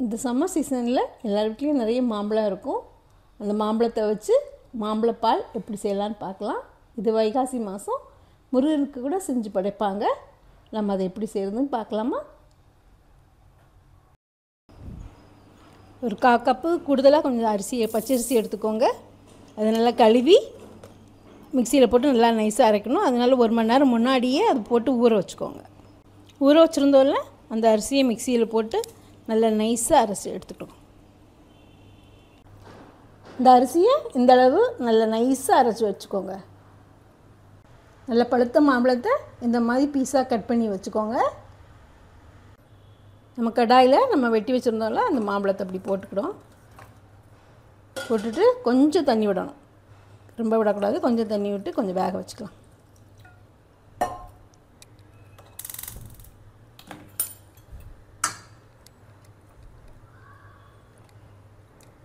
இந்த சம்மர் சீசனில் எல்லார் வீட்லேயும் நிறைய மாம்பழம் இருக்கும். அந்த மாம்பழத்தை வச்சு மாம்பழப்பால் எப்படி செய்யலான்னு பார்க்கலாம். இது வைகாசி மாதம் முருகனுக்கு கூட செஞ்சு படைப்பாங்க. நம்ம அதை எப்படி செய்கிறதுன்னு பார்க்கலாமா? ஒரு 1/4 கப்பு கூடுதலாக கொஞ்சம் பச்சரிசி எடுத்துக்கோங்க. அதை நல்லா கழுவி மிக்சியில் போட்டு நல்லா நைஸாக அரைக்கணும். அதனால 1 மணி நேரம் முன்னாடியே அது போட்டு ஊற வச்சுக்கோங்க. ஊற வச்சுருந்தோம்ல அந்த அரிசியை மிக்சியில் போட்டு நல்லா நைஸாக அரைச்சி எடுத்துக்கணும். இந்த அரிசியை இந்த அளவு நல்லா நைஸாக அரைச்சி வச்சுக்கோங்க. நல்ல பழுத்த மாம்பழத்தை இந்த மாதிரி பீஸாக கட் பண்ணி வச்சுக்கோங்க. நம்ம கடாயில் நம்ம வெட்டி வச்சுருந்தோம்ல அந்த மாம்பழத்தை அப்படி போட்டுக்கிடும். போட்டுட்டு கொஞ்சம் தண்ணி விடணும், ரொம்ப விடக்கூடாது. கொஞ்சம் தண்ணி விட்டு கொஞ்சம் வேக வச்சுக்கலாம்.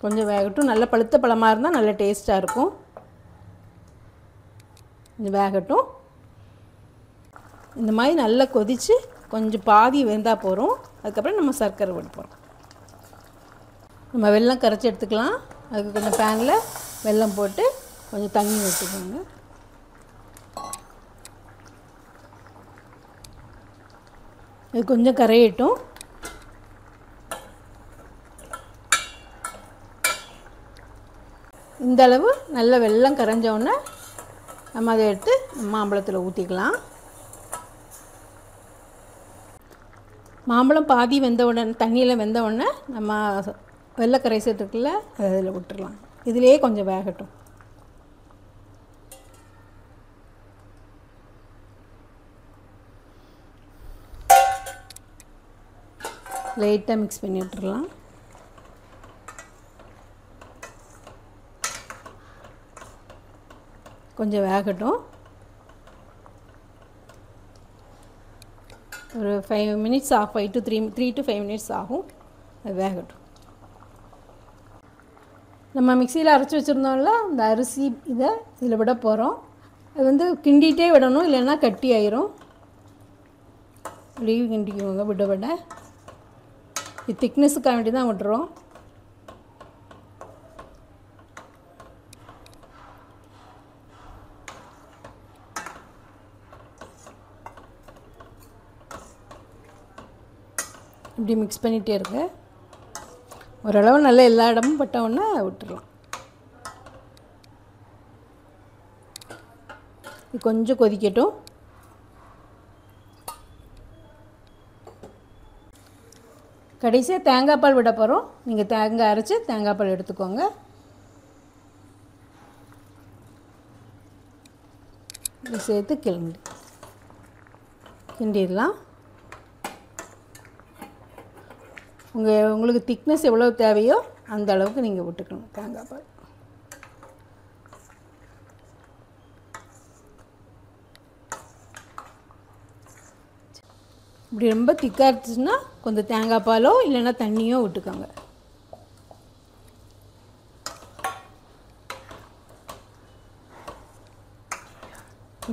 கொஞ்சம் வேகட்டும். நல்ல பழுத்த பழமாக இருந்தால் நல்ல டேஸ்ட்டாக இருக்கும். கொஞ்சம் வேகட்டும். இந்த மாதிரி நல்லா கொதித்து கொஞ்சம் பாதி வெந்தால் போகிறோம். அதுக்கப்புறம் நம்ம சர்க்கரை விட போகிறோம். நம்ம வெல்லம் கரைச்சி எடுத்துக்கலாம். அதுக்கு கொஞ்சம் பேனில் வெல்லம் போட்டு கொஞ்சம் தண்ணி ஊற்றிக்கோங்க. இது கொஞ்சம் கரையட்டும். இந்த அளவு நல்ல வெல்லம் கரைஞ்சோடனே நம்ம அதை எடுத்து மாம்பழத்தில் ஊற்றிக்கலாம். மாம்பழம் பாதி வெந்த உடனே தண்ணியில் வெந்த உடனே நம்ம வெள்ளை கரைசத்துக்குள்ள அதில் விட்டுடலாம். இதிலே கொஞ்சம் வேகட்டும். லைட்டாக மிக்ஸ் பண்ணி விட்டுடலாம். கொஞ்சம் வேகட்டும். ஒரு 5 minutes 5 to 3 to 5 minutes ஆகும். அது வேகட்டும். நம்ம மிக்சியில் அரைச்சி வச்சுருந்தோம்ல அந்த அரிசி இதில் விட போகிறோம். அது கிண்டிகிட்டே விடணும், இல்லைன்னா கட்டி ஆயிரும். அப்படியே கிண்டிக்குவோங்க விட விட. இது திக்னஸுக்காக வேண்டி தான் விட்டுறோம். இப்படி மிக்ஸ் பண்ணிகிட்டே இருங்க. ஓரளவு நல்லா எல்லா இடமும் பட்டவுடனே விட்டுடலாம். இது கொஞ்சம் கொதிக்கட்டும். கடைசியாக தேங்காய் பால் விட போகிறோம். நீங்கள் தேங்காய் அரைச்சி தேங்காய் பால் எடுத்துக்கோங்க. இது சேர்த்து கிண்டிடலாம். உங்களுக்கு திக்னஸ் எவ்வளோ தேவையோ அந்த அளவுக்கு நீங்கள் விட்டுக்கணும் தேங்காய் பால். இப்படி ரொம்ப திக்காக இருந்துச்சுன்னா கொஞ்சம் தேங்காய் பாலோ இல்லைன்னா தண்ணியோ விட்டுக்கோங்க.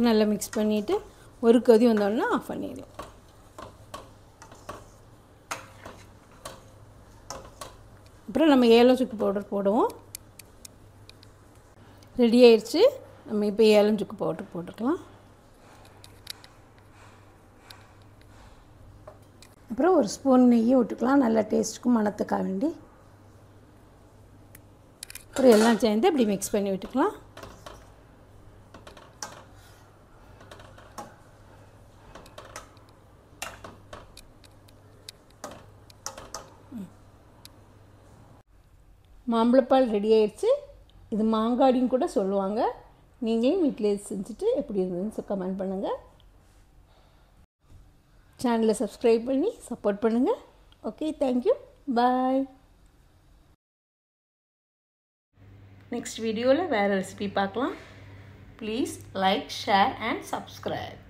நல்லா மிக்ஸ் பண்ணிவிட்டு ஒரு கொதி வந்தோடனே ஆஃப் பண்ணிடுவோம். அப்புறம் நம்ம ஏலம் சுக்கு பவுடர் போடுவோம். ரெடி ஆயிடுச்சு. நம்ம இப்போ ஏலம் சுக்கு பவுடர் போட்டுக்கலாம். அப்புறம் ஒரு ஸ்பூன் நெய்யும் விட்டுக்கலாம், நல்லா டேஸ்ட்டுக்கும் மணத்துக்காக வேண்டி. அப்புறம் எல்லாம் சேர்ந்து இப்படி மிக்ஸ் பண்ணி விட்டுக்கலாம். மாம்பழப்பால் ரெடி ஆயிடுச்சு. இது மாங்காடின்னு கூட சொல்லுவாங்க. நீங்களும் வீட்டிலே செஞ்சுட்டு எப்படி இருந்ததுன்னு கமெண்ட் பண்ணுங்கள். சேனலை சப்ஸ்கிரைப் பண்ணி சப்போர்ட் பண்ணுங்கள். ஓகே, தேங்க்யூ, பாய். நெக்ஸ்ட் வீடியோவில் வேறு ரெசிபி பார்க்கலாம். Please like, share and subscribe.